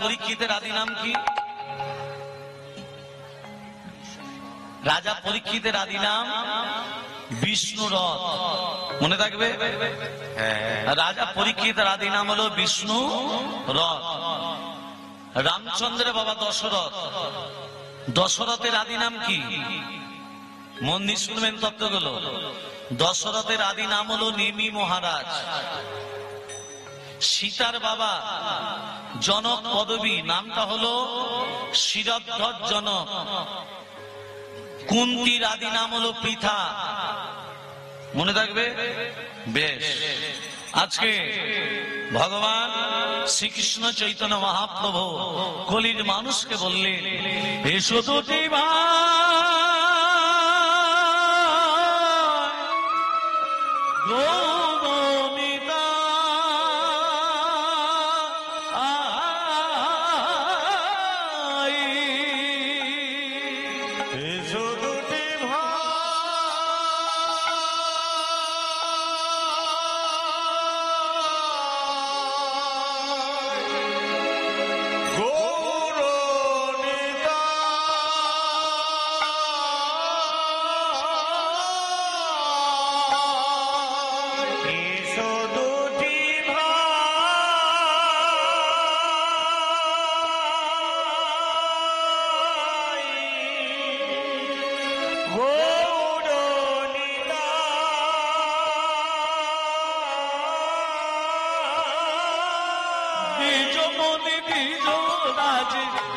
পরীক্ষিতের আদি নাম কি? রাজা পরীক্ষিতের আদি নাম বিষ্ণুরথ, মনে থাকবে? রাজা পরীক্ষিতের আদি নাম হলো বিষ্ণু রথ। রামচন্দ্রের বাবা দশরথ, দশরথের আদি নাম কি? মন দিয়ে শুনবেন তত্ত্বগুলো। দশরথের আদি নাম হলো নেমি মহারাজ। সীতার বাবা জনক পদবী, নামটা হলো শিরধ্বজ জনক। কুন্তির আদি নাম হলো পৃথা, মনে থাকবে? বেশ, আজকে ভগবান শ্রীকৃষ্ণ চৈতন্য মহাপ্রভু কলির মানুষকে বললেন, এসো দুটি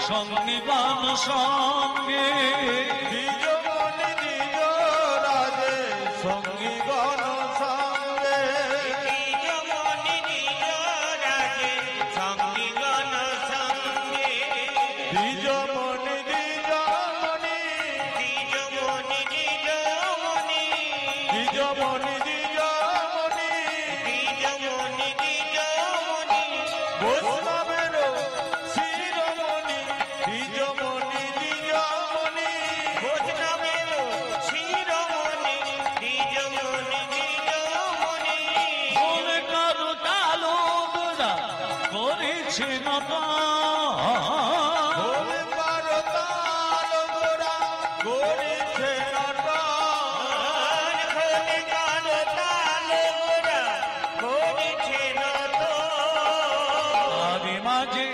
সঙ্গীবান সঙ্গে, দ্বিজমণি দ্বিজ রাজে সঙ্গীগণ সঙ্গে, দ্বিজমণি দ্বিজ রাজে সঙ্গীগণ সঙ্গে, দ্বিজমণি দ্বিজমণি, দ্বিজমণি দ্বিজমণি, দ্বিজমণি দ্বিজমণি, দ্বিজমণি দ্বিজমণি, বৈষ্ণবের শিরোমণি, দ্বিজমণি দ্বিজমণি, বৈষ্ণবের শিরোমণি, দ্বিজমণি দ্বিজমণি, বলে কারো তালুকরা করেছে নটা, বলে কারো তালুকরা করেছে নটা, বলে কারো তালুকরা করেছে নটা, তারি মাঝে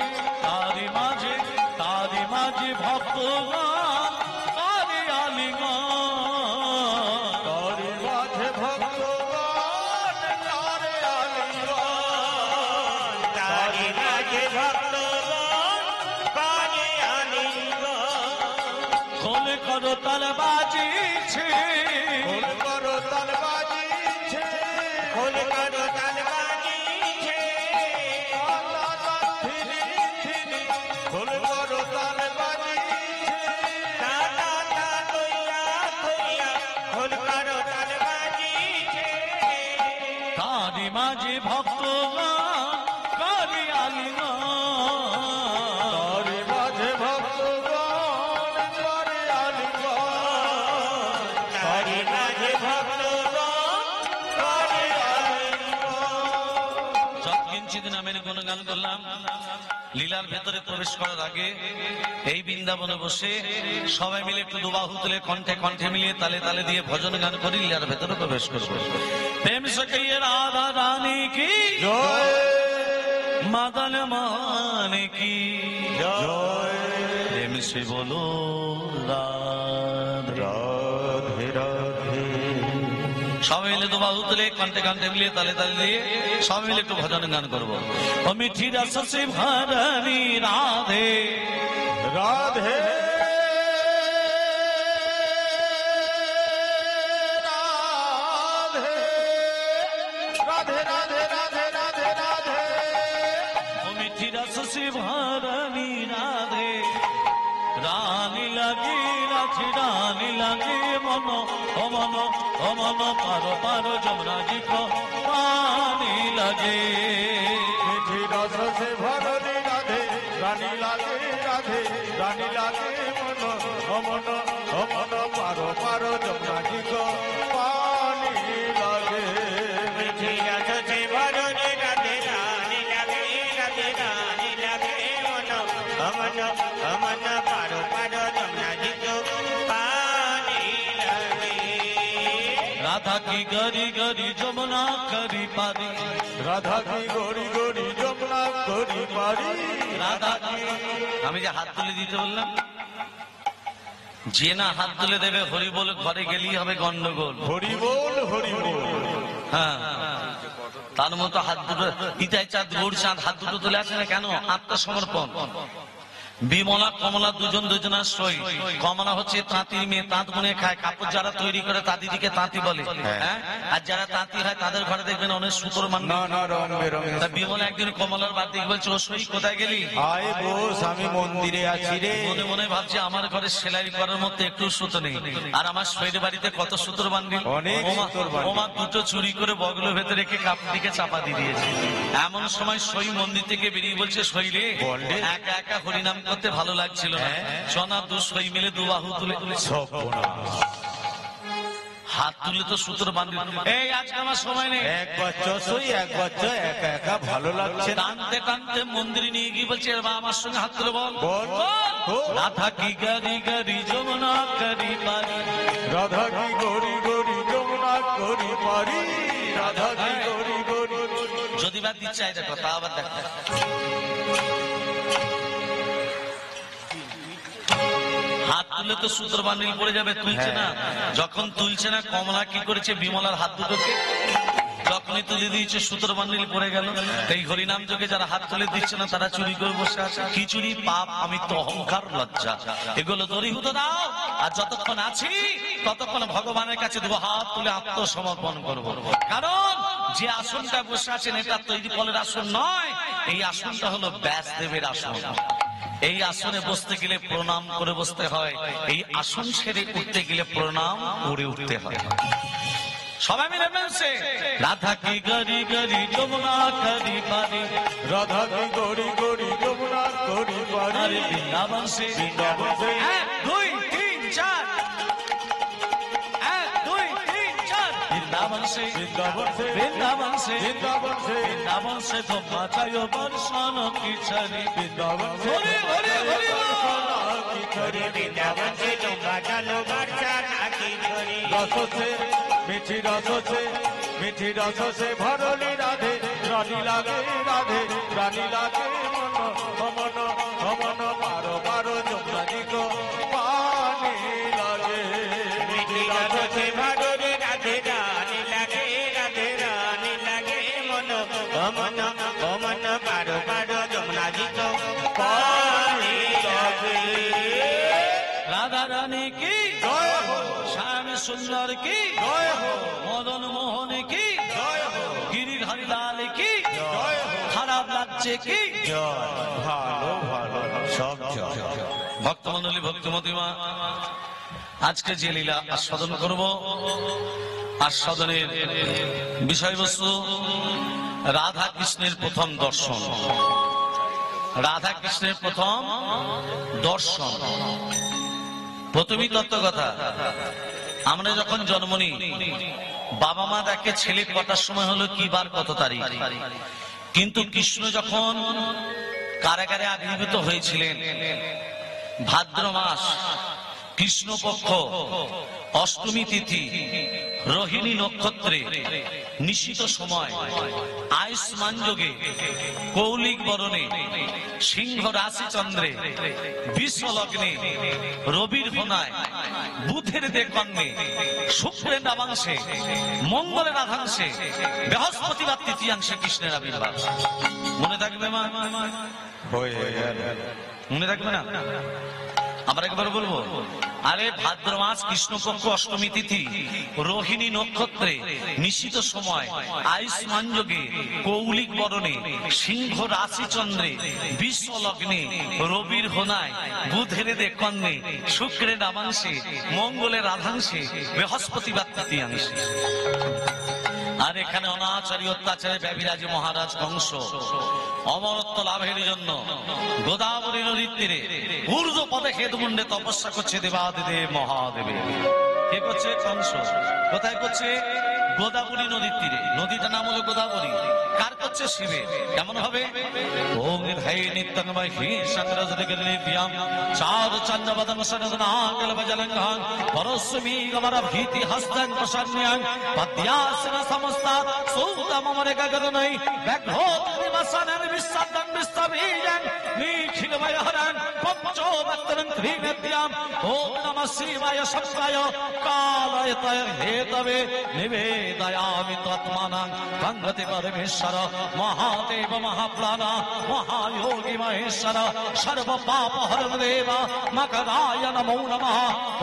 তারি মাঝে তারি মাঝে ভক্তগণ তারি আলিঙ্গন, তারি মাঝে ভক্তগণ তারে আলিঙ্গন, তারি মাঝে ভক্তগণ তারে আলিঙ্গন, খোলে করো তাল বাজিছে, খোল করো তাল বাজিছে, খোল করো তাল বাজিছে, থিরি থিরি খোল করো তাল বাজিছে, তা তা তা তৈয়া তৈয়া খোল করো তাল বাজিছে, তারি মাঝে ভক্তগণ তারি আলিঙ্গন, তারি মাঝে ভক্তগণ তারে আলিঙ্গন, তারি মাঝে ভক্তগণ তারে আলিঙ্গন। যৎকিঞ্চিৎ নামের গুণগান করলাম। লীলার ভেতরে প্রবেশ করার আগে এই বৃন্দাবনে বসে সবাই মিলে একটু দুবাহু তুলে কণ্ঠে কণ্ঠে মিলিয়ে তালে তালে দিয়ে ভজন গান করে লীলার ভেতরে প্রবেশ করবো। প্রেম সে কহিয়ে রাধা রানী কি জয়, মদন মোহন কি জয়, প্রেম সে বলো রাধে। রাধে রাধে। সবাই মিলে দুবাহু তুলে কণ্ঠে কণ্ঠে মিলিয়ে তালে তালে দিয়ে সবাই মিলে একটু ভজন গান করবো। ও মিঠি রস সে ভরণী রাধে রাধে রাধে, রাধে রাধে রাধে রাধে, ও মিঠি রস সে ভরণী রাধে, রানী লাগি রাখি রানী লাগে মন, ও মন ও মন পারো পারো যমুনা জি কো পানি লাগে। মিঠি রস সে ভরণী রাধে, রানী লাগে রাধে, রানী লাগে মন, অমন অমন পারো পারো যমুনা জি গো পানি লাগে। মিঠি রস সে ভরণী রাধে, রানী লাগে রাধে, রানী লাগে মন, রাধা কি গরি গরি যমুনা করি পারি, রাধা কি গড়ি গড়ি যমুনা করি পারি, রাধা কি। আমি যে হাত তুলে দিতে বললাম, যে না হাত তুলে দেবে হরি বল ঘরে গেলেই হবে গন্ডগোল। হরি বল হরি বল। হ্যাঁ, তার মতো হাত দুটো ইতাই চাঁদ গৌর চাঁদ হাত দুটো তুলে আছে না কেন? আত্মসমর্পণ। বিমলা কমলা দুজন দুজনার সই। কমলা হচ্ছে তাঁতির মেয়ে, তাঁত বুনে খায়, কাপড় যারা তৈরি করে তাঁতিদিকে তাঁতি বলে। হ্যাঁ, আর যারা তাঁতি হয় তাদের ঘরে দেখবেন অনেক সুতোর মান। নানা রং বেরঙের। তা বিমলা একদিন কমলার বাদ দিকে বলছে, ও সই কোথায় গেলি? আয় বস, আমি মন্দিরে আছি রে। মনে মনে ভাবছে আমার ঘরে সেলাই করার মধ্যে একটু সুতো নেই, আর আমার সইয়ের বাড়িতে কত সুতোর বান্ডিল। অনেক সুতোর বান্ডিল। ওমা দুটো চুরি করে বগলের ভেতরে রেখে কাপড়টিকে চাপা দিয়ে দিয়েছে। এমন সময় সই মন্দির থেকে বেরিয়ে বলছে, সই রে, বল রে। একা একা হরিনাম করতে ভালো লাগছিল না, সোনা দু সই মিলে দু বাহু তুলে হাত তুলে তো সুতোর বান্ডিল। এই আজকে আমার সময় নেই। এক বছর সই, এক বছর একা একা ভালো লাগছে না। টানতে টানতে মন্দিরে নিয়ে গিয়ে বলছে, এবার আমার সঙ্গে হাত তুলে বল। বল। বল। রাধা কি গরি গরি যমুনা করি পারি, রাধা কি গড়ি গড়ি যমুনা করি পারি, রাধা কি গড়ি গড়ি। যদি বা দিচ্ছে এই দেখো, তা আবার দেখো। হাত তুলে তো সুতোর বান্ডিল পড়ে যাবে, তুলছে না। যখন তুলছে না, কমলা কি করেছে, বিমলার হাত দুটোকে যখনই তুলে দিয়েছে সুতোর বান্ডিল পড়ে গেল। এই হরিনাম যোগে যারা হাত তুলে দিচ্ছে না তারা চুরি করে বসে আছে। খিচুড়ি পাপ, আমি তো অহংকার লজ্জা, এগুলো দরিহুত দাও। আর যতক্ষণ আছি ততক্ষণ ভগবানের কাছে দেবো হাত তুলে আত্মসমর্পণ করবো। কারণ যে আসনটা বসে আছেন এটা তৈরি ফলের আসন নয়, এই আসনটা হলো ব্যাসদেবের আসন। এই আসনে বসতে গেলে প্রণাম করে বসতে হয়, এই আসন ছেড়ে উঠতে গেলে প্রণাম করে উঠতে হয়। সবাই মিলে বলছে, রাধা কি গরি গরি যমুনা করি পারি, রাধা কি গড়ি গড়ি যমুনা করি পারি, আরে বৃন্দাবন সে। বৃন্দাবন সে। 1 2 3 4, 1 2 3 4, বৃন্দাবন সে, বৃন্দাবন সে। বৃন্দাবন সে, বৃন্দাবন সে। বৃন্দাবন সে তো বাঁচায় বর্ষণ কি ছাড়ি। বৃন্দাবন সে। হরি হরি হরি সোনা কি ছড়ি, বৃন্দাবন সে। रस से मीठी रस से, मीठी रस से भरली राधे, रानी लागे राधे, रानी लागे मन मन मन पारो पारो जमुना जी को पानी लागे। मीठी रस से भरली राधे, रानी लागे राधे, रानी लागे मन मन मन पारो पारो जमुना जी को पानी लागे। রাধা রানী কি जय हो, শ্যাম সুন্দর কি जय हो, মদন মোহন কি जय हो, গিরিধারী লাল কি जय हो। খারাপ লাগছে কি। ভালো ভালো সব জয়। ভক্তমন্ডলী ভক্তিমতিমা, আজকে যে লীলা আস্বাদন করব, আস্বাদনের বিষয়বস্তু রাধা কৃষ্ণের প্রথম দর্শন। রাধা কৃষ্ণের প্রথম দর্শন। প্রথমই তত্ত্ব কথা, আমরা যখন জন্ম নিই বাবা মা দেখে ছেলে কটার সময় হলো, কি বার কত তারিখ। কিন্তু কৃষ্ণ যখন কারাগারে আবির্ভূত হয়েছিলেন, ভাদ্র মাস কৃষ্ণপক্ষ অষ্টমী তিথি রোহিণী নক্ষত্রে নিশিত সময় আয়ুষ্মান যোগে কৌলিক বরণে সিংহ রাশি চন্দ্রে বিশ্ব লগ্নে রবির হোনায় বুধের দেকন্যে শুক্রের নামাংশে মঙ্গলের আধাংশে বৃহস্পতিবার তৃতীয়াংশে কৃষ্ণের আবির্ভাব। মনে থাকবে মা? মনে থাকবে না? আমরা একবার বলবো, আরে ভাদ্র মাস কৃষ্ণপক্ষ অষ্টমী তিথি রোহিণী নক্ষত্রে নিশিত সময় আয়ুষ্মান যোগে কৌলিক বরণে সিংহ রাশি চন্দ্রে বিশ্ব লগ্নে রবির হোনায় বুধের দেকন্যে শুক্রের নামাংশে মঙ্গলের আধাংশে বৃহস্পতিবার তৃতীয়াংশে। আর এখানে অনাচারী অত্যাচারে ব্যভিরাজী মহারাজ কংস অমরত্ব লাভের জন্য গোদাবরী নদীর তীরে ঊর্ধ্ব পদে হেদমুন্ডে তপস্যা করছে দেবাদিদেব মহাদেবে। কে করছে? কংস। কোথায় করছে? গোদাবরী নদীর তীরে, নদীটার নাম হলো গোদাবরী। কার করছে? শিবের। কেমন হবে? ওং ধাই নিত্যন্ময় হি সংগ্রজ নিত্যম চার চন্দ্রবদন সনদনা কলবজলঙ্ঘান পরস্মি গমর ভীতি হস্তং প্রসন্যাং পদ্যাসন সমস্ত সৌতমরে গগনৈ ব্যাঘ্রোত নিবাসনং বিশ্বদং বিশ্ববীজং নিখিলময় হরং পঞ্চো ভক্তং ত্রিনেত্যাম ওম নমঃ শিবায় সত্যায় কালয়তয় হেতবে নিবেদয়ামি তৎমানং ভঙ্গতি পরমেশ্বর মহাদেব মহাপ্রাণ মহায়োগী মহেশ্বর সর্ব পাপ হরণ দেব মকরায় নমো নমঃ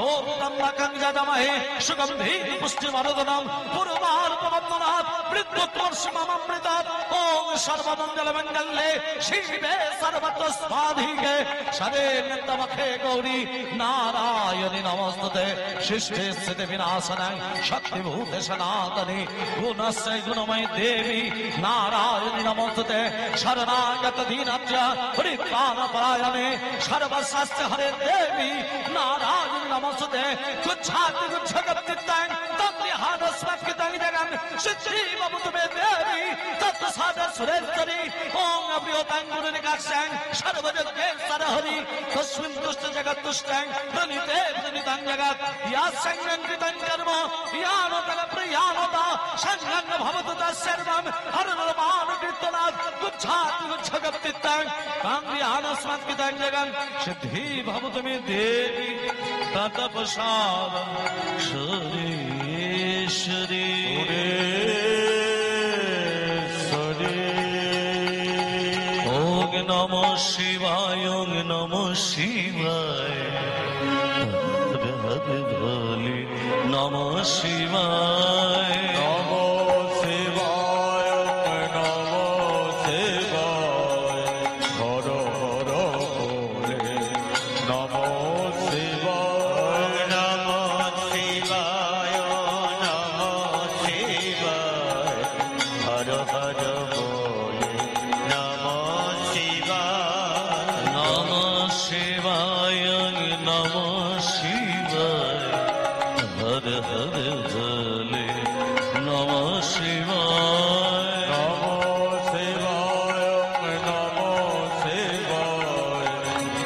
ওম তম্বকং যজমহে সুগন্ধি পুষ্টিবর্ধনং পূর্বার্পবন্দনাৎ মৃত্যুর্ষমমৃতাৎ ওম সর্বমঙ্গল মঙ্গলে শিবে সর্বত্র স্বাধিকে সদেন্যমখে গৌরী নারায়ণী নমস্তুতে শিষ্টে স্থিতি বিনাশনং শক্তিভূতে সনাতনী গুণস্যৈ গুণময়ী দেবী নারায়ণী নমস্তুতে শরণাগত দীনাত্য পরিত্রাণপরায়ণে সর্বশাস্ত্র হরে দেবী নারায়ণী নমস্তুতে গুচ্ছাতি গুচ্ছগপ্তিত্বং তদ্বিহারস্মৎকৃতং জগন সিদ্ধিমভূতমে দেবী তত্সাদ সুরেশ্বরী ওং অবৃহতং গুণনিকাক্ষং সর্বযজ্ঞেশ্বর হরি তস্মিन् দুষ্ট জগৎ দুষ্টং প্রণীতে প্রণীতং জগৎ ইয়াসংগং কৃতং কর্ম ইয়ানতং প্রিয়ানতা সংগং ভবতু তৎসর্বং হরনরমানুকীর্তনাৎ গুচ্ছাতি গুচ্ছগপ্তিত্বং কাঙ্গ্রিয়ানস্মৎকৃতং জগন সিদ্ধি ভবতু মে দেবী তৎপ্রসাদ সুরেশ্বরী ওং নমঃ শিবায় ওং নমঃ শিবায় হরে ভোলে নমঃ শিবায় নমো শিবায় নমো শিবায় হর হর ভোলে নমো শিবায় নমো শিবায় নমো শিবায় হর হর বলে নমো শিবায় নমঃ শিবায় নমঃ শিবায় হর হর ভোলে নমঃ শিবায় নমো শিবায় নমো শিবায়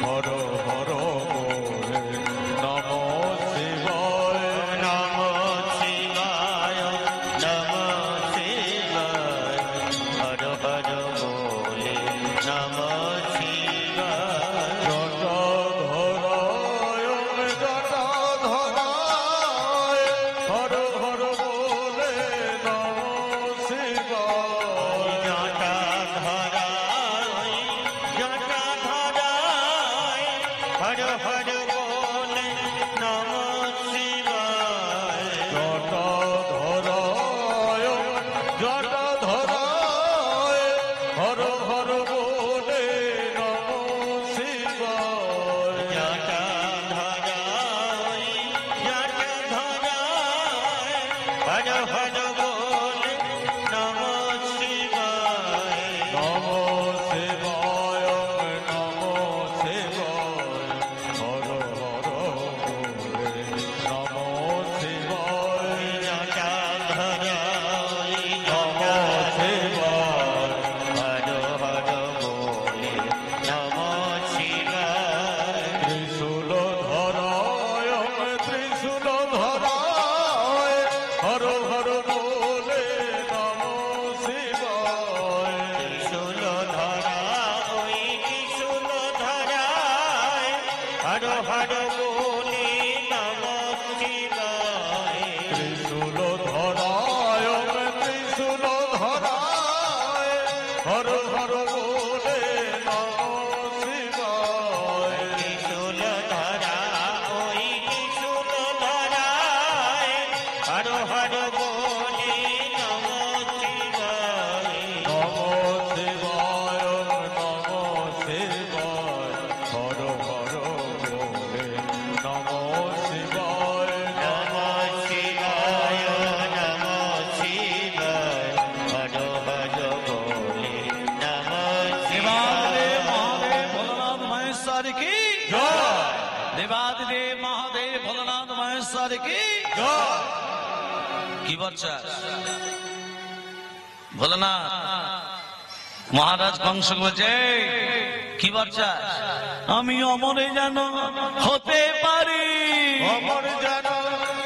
হর হর ভোলে নমো শিবায় নমো শিবায় নমো শিবায় হর হর বলে নমো শিবায় জটাধরায় জটাধরায় হর হর বলে নমো শিবায় জটাধরায় জটাধরায় হর হর বলে নমো শিবায় জটাধরায় জটাধরায় হর হর বলে নমো শিবায় জটাধরায় জটাধরায় হর হর বলে নমো শিবায় নমো শিবায় নমো শিবায় হর হর বলে নমো শিবায় জটাধরায় নমো শিবায় হর হর বলে নমো শিবায় ত্রিশূল ধরায় ত্রিশূল ধরায় হর হর বলে নমো শিবায় ত্রিশূল ধরা ওই ত্রিশূল ধরায় হর হর বলে নমো শিবায় ত্রিশূল ধরায় ত্রিশূল ধরায় হর হর বলে নমো শিবায় ত্রিশূল ধরা ওই ত্রিশূল ধরায় হর হর বলে নমো শিবায় নমো শিবায় নমো শিবায় হর হর বলে নমো শিবায় নমো শিবায় নমো শিবায় হর হর বলে নমো দেবাদিদেব শিবায় মহাদেব ভোলানাথ মহেশ্বর কি জয় দেবাদিদেব মহাদেব ভোলানাথ মহেশ্বর কি জয় কি বলছে বলে না মহারাজ কংস বলছে কি বলছে আমি অমরে যেন হতে পারি অমর যেন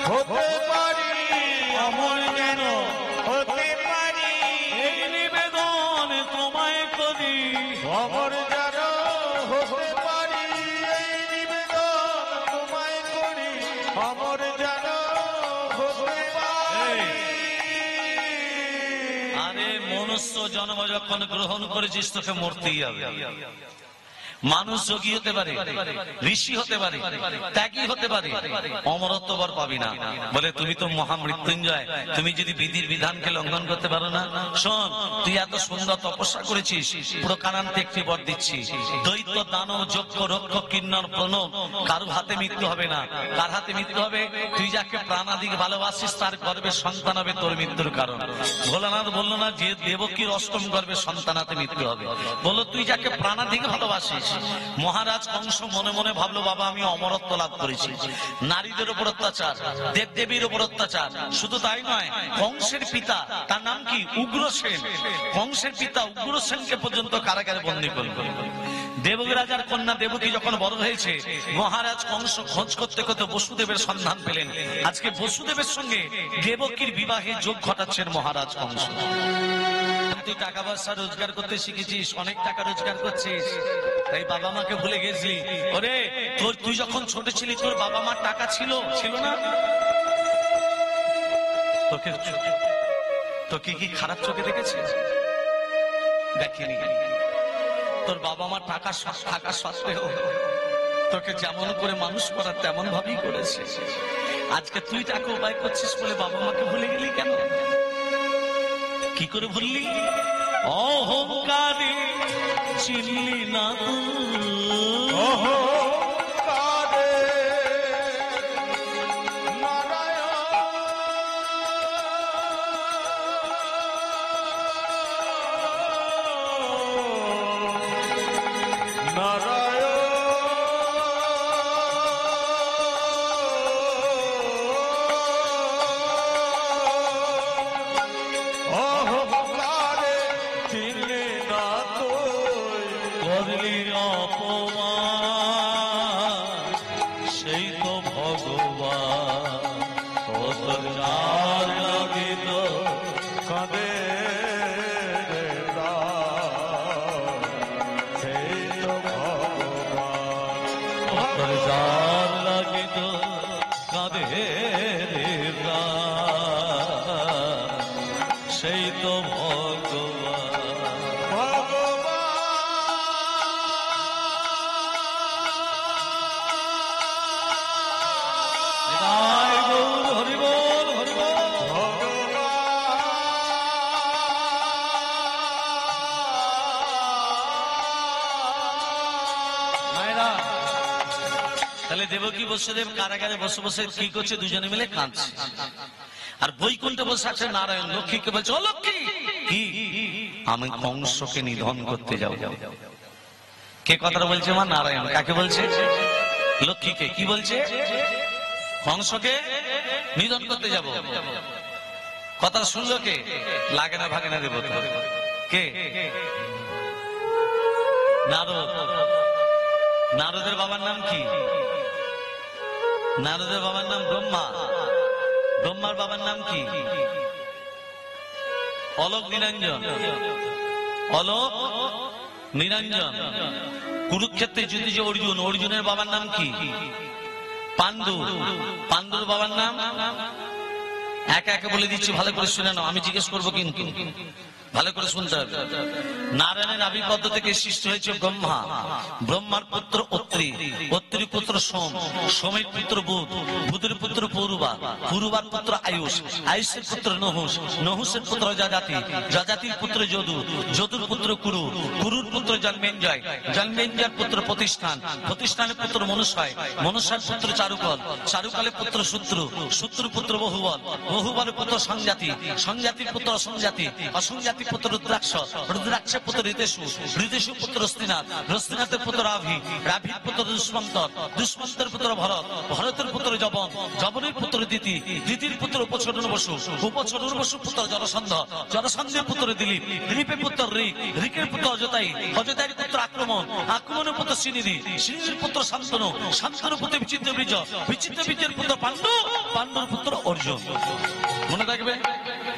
হতে পারি, অমর যেন হতে পারি এই নিবেদন তোমায় করি অমর যেন হতে পারি, এই নিবেদন তোমায় করি, অমর যেন হতে পারি। আরে মনুষ্য জন্ম যখন গ্রহণ করেছিস তোকে মরতেই হবে। মানুষ যোগী হতে পারে, ঋষি হতে পারে, ত্যাগী হতে পারে, অমরত্ব বর পাবি না। বলে তুমি তো মহামৃত্যুঞ্জয়, তুমি যদি বিধির বিধানকে লঙ্ঘন করতে পারো না, শোন তুই এত সুন্দর তপস্যা করেছিস, পুরো কানান্তে একটি বর দিচ্ছি, দৈত্য দানব যক্ষ রক্ষক কিন্নর প্রণব কারো হাতে মৃত্যু হবে না। কার হাতে মৃত্যু হবে? তুই যাকে প্রাণাদিক ভালোবাসিস তার গর্ভে সন্তান হবে তোর মৃত্যুর কারণ। ভোলানাথ বললো না যে দেবকীর অষ্টম গর্ভে সন্তান হাতে মৃত্যু হবে, বললো তুই যাকে প্রাণাদিক ভালোবাসিস। মহারাজ কংস মনে মনে ভাবলো বাবা আমি অমরত্ব লাভ করেছি, নারীদের উপর অত্যাচার, দেব দেবীর উপর অত্যাচার, শুধু তাই নয় কংসের পিতা তার নাম কি উগ্রসেন, কংসের পিতা উগ্রসেনকে পর্যন্ত কারাগারে বন্দী করল। দেবকী রাজার কন্যা দেবকী যখন বড় হয়েছে মহারাজ কংস খোঁজ করতে করতে বসুদেবের সন্ধান পেলেন। আজকে বসুদেবের সঙ্গে দেবকীর বিবাহে যোগ ঘটাচ্ছেন মহারাজ কংস। তুই টাকা পয়সা রোজগার করতে শিখেছিস, অনেক টাকা রোজগার করছিস, তাই বাবা মাকে ভুলে গেছিলি। ওরে তুই যখন ছোট ছিলি তোর বাবা মার টাকা ছিল ছিল না? তোকে কি খারাপ চোখে দেখেছে? দেখিনি। তোর বাবা মার টাকা থাকা সত্ত্বেও তোকে যেমন করে মানুষ করার তেমন ভাবেই করেছে। আজকে তুই টাকা উপায় করছিস বলে বাবা মাকে ভুলে গেলি কেন? কি করে ভুললি? অহংকারে চিনলি না অহংকারে করলি অপমান, সেই তো ভগবান কত চার লাগিত কাঁদে রে প্রাণ, সেই তো ভগবান। কত চার লাগিত কাঁদে রে প্রাণ, সেই তো ভগবান। জয় গৌর হরি বল, হরি বল। মায়েরা, তাহলে দেবকী বসুদেব কারাগারে বসে বসে কি করছে? দুজনে মিলে কাঁদছে। আর বৈকুণ্ঠে বসে আছে নারায়ণ। লক্ষ্মীকে বলছে ও লক্ষ্মী, কি আমি কংসকে নিধন করতে যাও। কে কথাটা বলছে? মা নারায়ণ। কাকে বলছে? লক্ষ্মীকে। কি বলছে? কংসকে নিধন করতে যাব। কথা শুনলো কে? লাগে না ভাগে না দেব কে? নারদ। নারদের বাবার নাম কি? নারদের বাবার নাম ব্রহ্মা। ব্রহ্মার বাবার নাম কি? অলোক নিরঞ্জন। অলোক নিরঞ্জন। কুরুক্ষেত্রে যুদ্ধে যে অর্জুন, অর্জুনের বাবার নাম কি? পাণ্ডু। পাণ্ডুর বাবার নাম? একে একে বলে দিচ্ছি, ভালো করে শুনে নাও, আমি জিজ্ঞেস করবো কিন্তু ভালো করে শুনতে হবে। নারায়ণের আবির্ভাব থেকে সৃষ্টি হয়েছে ব্রহ্মা। ব্রহ্মার পুত্র অত্রি, অত্রির পুত্র সোম, সোমের পুত্র বুধ, বুধের পুত্র পৌরুবা, পৌরুবার পুত্র আয়ুষ, আয়ুষের পুত্র নহুষ, নহুষের পুত্র যজাতি, যজাতির পুত্র যদু, যদুর পুত্র কুরু, কুরুর পুত্র জন্মেঞ্জয়, জন্মেঞ্জয়ের পুত্র প্রতিষ্ঠান, প্রতিষ্ঠানের পুত্র মনুষ্য়, মনুষ্যের পুত্র চারুকল, চারুকালের পুত্র শত্রু, শত্রুর পুত্র বহুবল, বহুবলের পুত্র সংজাতি, সংজাতির পুত্র অসংজাতি, অসংজাতি প্রজাপতি পুত্র রুদ্রাক্ষ, রুদ্রাক্ষের পুত্র ঋতেশু, ঋতেশু পুত্র হস্তিনাথ, হস্তিনাথের পুত্র রাভি, রাভির পুত্র দুষ্মন্তর, দুষ্মন্তের পুত্র ভরত, ভরতের পুত্র জবন, জবনের পুত্র দিতি, দিতির পুত্র উপচরণ বসু, উপচরণ বসু পুত্র জরাসন্ধ, জরাসন্ধের পুত্র দিলীপ, দিলীপের পুত্র ঋক, ঋকের পুত্র অজতাই, অজতাইয়ের পুত্র আক্রমণ, আক্রমণের পুত্র সিনিধি, সিনিধির পুত্র শান্তনু, শান্তনুর পুত্র বিচিত্র বীজ, বিচিত্র বীজের পুত্র পাণ্ডু, পাণ্ডুর পুত্র অর্জুন। মনে থাকবে?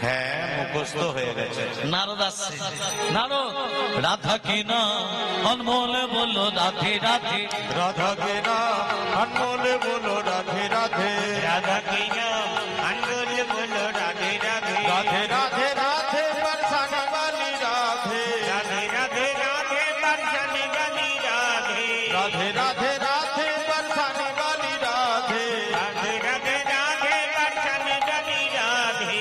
হ্যাঁ, মুখস্থ হয়ে গেছে। নারদ আসছে, নারদ রাধা কি না অনমোলে বললো রাধে রাধে, রাধা কে নাম অনমোলে বলো রাধে রাধে, রাধা কি নাম अनमोल बोलो राधे राधे, রাধে রাধে রাধে बरसाने वाली राधे, राधे राधे राधे बरसाने वाली राधे, राधे राधे राधे बरसाने वाली राधे, राधे राधे राधे बरसाने वाली राधे,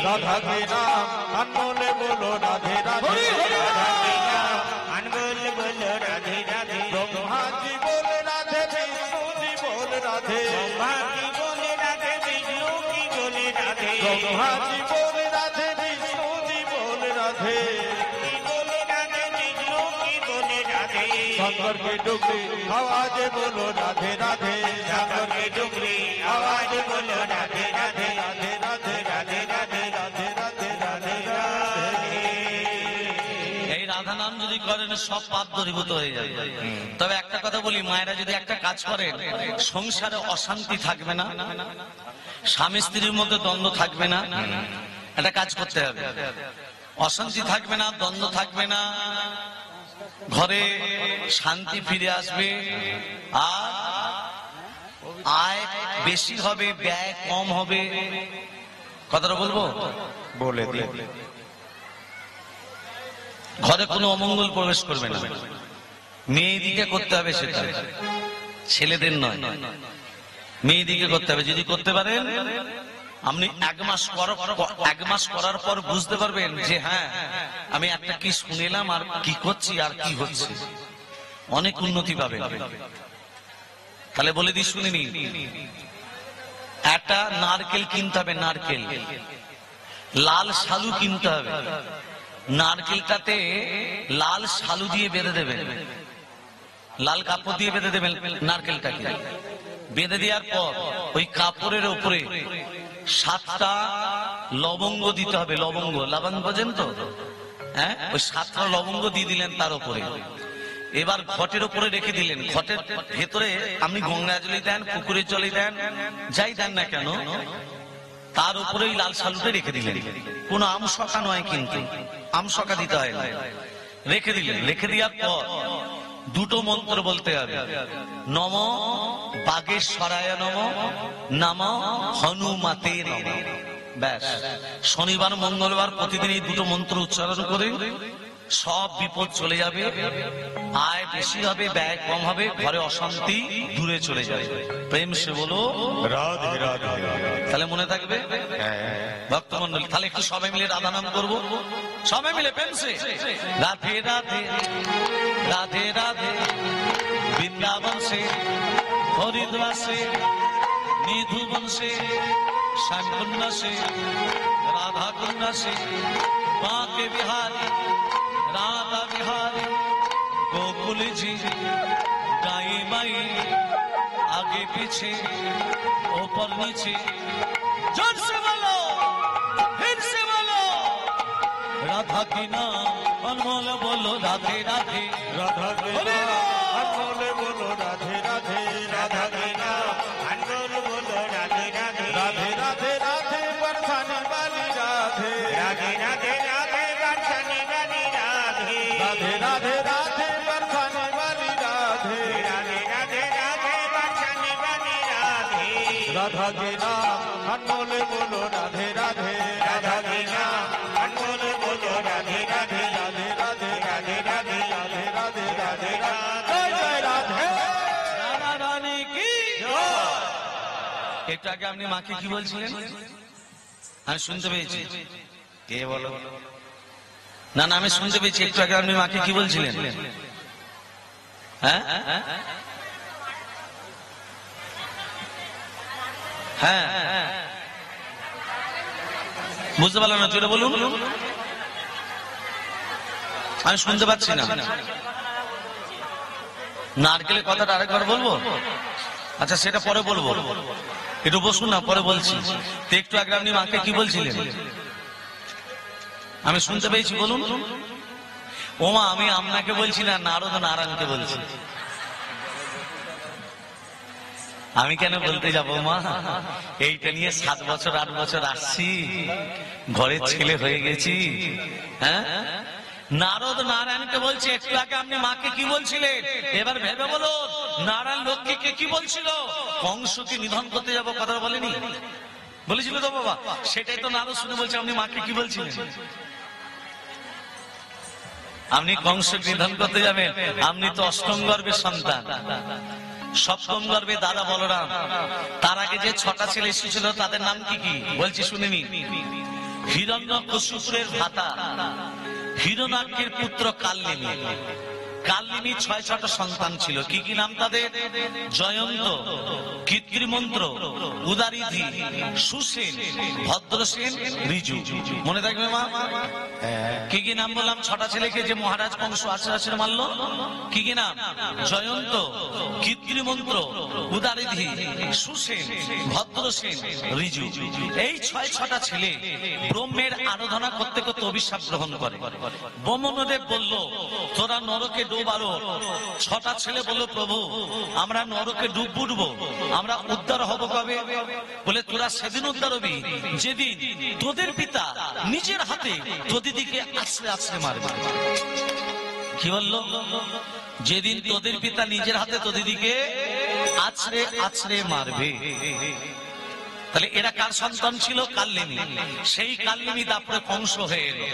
राधा के नाम अनमोले बोलो राधे राधे, राधा के नाम अनमोल बोलो राधे राधे, ब्रह्मा जी बोले राधे, विष्णु जी बोले राधे, ब्रह्मा की बोले राधे, विष्णु की बोले राधे, ब्रह्मा जी बोले राधे, विष्णु जी बोले राधे, की बोले राधे, विष्णु की बोले राधे, शंकर की डुगरी आवाज बोलो राधे राधे, शंकर की डुगरी आवाज बोलो राधे राधे, राधे राधे राधे राधे राधे राधे राधे এই রাধা নাম যদি করেন সব পাপ দূরীভূত হয়ে যাবে। তবে একটা কথা বলি, মায়েরা যদি একটা কাজ করেন, সংসারে অশান্তি থাকবে না, স্বামী স্ত্রীর মধ্যে দ্বন্দ্ব থাকবে না। একটা কাজ করতে হবে, অশান্তি থাকবে না, দ্বন্দ্ব থাকবে না, ঘরে শান্তি ফিরে আসবে, আর আয় বেশি হবে, ব্যয় কম হবে। কথাটা বলবো, बोले दी ঘরে কোনো অমঙ্গল প্রবেশ করবে না। মেয়েদিকে করতে হবে সেটা, ছেলেদের নয়, মেয়েদিকে করতে হবে। যদি করতে পারেন, আপনি এক মাস করার পর বুঝতে পারবেন যে হ্যাঁ, আমি একটা কি শুনিলাম আর কি করছি আর কি হচ্ছে, অনেক উন্নতি পাবেন। তাহলে বলে দিই, শুনিনি, একটা নারকেল কিনতে হবে, নারকেল, লাল শালু কিনতে হবে, নারকেলটাতে লাল শালু দিয়ে বেঁধে দেবেন, লাল কাপড় দিয়ে বেঁধে দেবেন নারকেলটাকে। বেঁধে দেওয়ার পর ওই কাপড়ের উপরে 7টা লবঙ্গ দিতে হবে, লবঙ্গ, লবঙ্গ বোঝেন তো? হ্যাঁ, ওই 7টা লবঙ্গ দিয়ে দিলেন তার উপরে। এবার ঘটের উপরে রেখে দিলেন, ঘটের ভেতরে আপনি গঙ্গা জলই দেন, পুকুরের জলই দেন, যাই দেন না কেন, তার উপরে ওই লাল শালুটা রেখে দিলেন। কোন আমশকা নয়, কিন্তু আমশকা দিতে হয় না, রেখে দিলেন। রেখে দেওয়ার পর দুটো মন্ত্র বলতে হবে, নম বাগেশ্বরায় নম, নম হনুমাতে নম। ব্যাস, শনিবার মঙ্গলবার প্রতিদিন এই দুটো মন্ত্র উচ্চারণ করে সব বিপদ চলে যাবে, আয় বেশি হবে, ব্যয় কম হবে, ঘরে অশান্তি দূরে চলে যাবে। প্রেম সে বলো राधे राधे তাহলে মনে থাকবে ভক্তমন্ডলী। তাহলে একটু সবাই মিলে রাধা নাম করবো, সবাই মিলে প্রেম সে রাধে রাধে রাধে রাধে, বৃন্দাবন সে হরিদ্বার সে নিধুবন সে শ্যামকুণ্ড সে রাধা कुंड से बांके बिहारी राधा बिहारी गोकुल जी गाई माई आगे पीछे ऊपर नीचे जोर से बोलो फिर से बोलो राधा की नाम अनमोल बोलो राधे राधे राधा के नाम अनमोले बोलो राधे राधे, राधा के नाम अनमोल बोलो राधे राधे, राधे राधे राधे बरसाने वाली राधे, राधे राधे राधे बरसाने वाली राधे, राधे राधे राधे बरसाने वाली राधे, राधे राधे राधे बरसाने वाली राधे, राधा के नाम अनमोले बोलो राधे राधे, राधा के नाम अनमोल बोलो राधे राधे, राधे राधे राधे राधे राधे राधे राधे राधे जय राधे। রাধা রানী কি একটু আগে আপনি মাকে কি বলছিলেন আমি শুনতে পেয়েছি, কে বলো? না না আমি শুনতে পেয়েছি, একটু আগে আপনি মাকে কি বলছিলেন? হ্যাঁ হ্যাঁ বুঝতে পারলাম না, জোরে বলুন। আমি শুনতে পাচ্ছি না। নারকেলের কথাটা আরেকবার বলবো? আচ্ছা সেটা পরে বলবো, একটু বসুন না, পরে বলছি। তো একটু আগে আপনি মাকে কি বলছিলেন? আমি শুনতে পেয়েছি, বলুন। ওমা, আমি আপনাকে বলছি না, নারদ নারায়ণকে বলছি। আমি কেন বলতে যাবো মা? এইটা নিয়ে 7 বছর 8 বছর আসছি, ঘরের ছেলে হয়ে গেছি। হ্যাঁ, নারদ নারায়ণকে বলছে। একটু আগে আপনি মাকে কি বলছিলেন? এবার ভেবে বলো, নারায়ণ লক্ষ্মীকে কি বলছিল? কংসকে নিধন করতে যাবো, কথা বলেনি? বলেছিল তো বাবা? সেটাই তো নারদ শুনে বলছে আপনি মাকে কি বলছিলেন? আপনি কংসকে নিধন করতে যাবেন, আপনি তো অষ্টম গর্ভের সন্তান, সপ্তম গর্ভে দাদা বলরাম। তার আগে যে 6টা ছেলে এসেছিল তাদের নাম কি কি বলছি শুনিনি? হিরণ্যকশিপুরের ভ্রাতা, হিরণ্যাক্ষের পুত্র কাল্লিনী। কাল্লিনী 6টা সন্তান ছিল। কি কি নাম তাদের? জয়ন্ত, কৃত্রিমন্ত্র, উদারিধি, সুসেন, ভদ্রসেন, ঋজু। মনে থাকবে মা? কি কি নাম বললাম? 6টা ছেলেকে যে মহারাজ কংস আশ্রে মারলো, কি কি নাম? জয়ন্ত, কৃত্রিমন্ত্র, উদারিধি, সুসেন, ভদ্রসেন, ঋজু। এই 6টা ছেলে ব্রহ্মের আরাধনা করতে করতে অভিশাপ গ্রহণ করে। ব্রহ্মদেব বলল, তোরা নরকে ডুবারো। 6টা ছেলে বলল, প্রভু আমরা নরকে ডুববো, আমরা উদ্ধার হব কবে? বলে, তোরা সেদিন উদ্ধার হবি যেদিন তোদের পিতা নিজের হাতে তোদিদিকে আছড়ে আছড়ে মারবে। কি বললো? যেদিন তোদের পিতা নিজের হাতে তোদিদিকে আছড়ে আছড়ে মারবে। তাহলে এরা কার সন্তান ছিল? কাল্লিনী। সেই কাল্লিনী তারপরে কংস হয়ে এলো।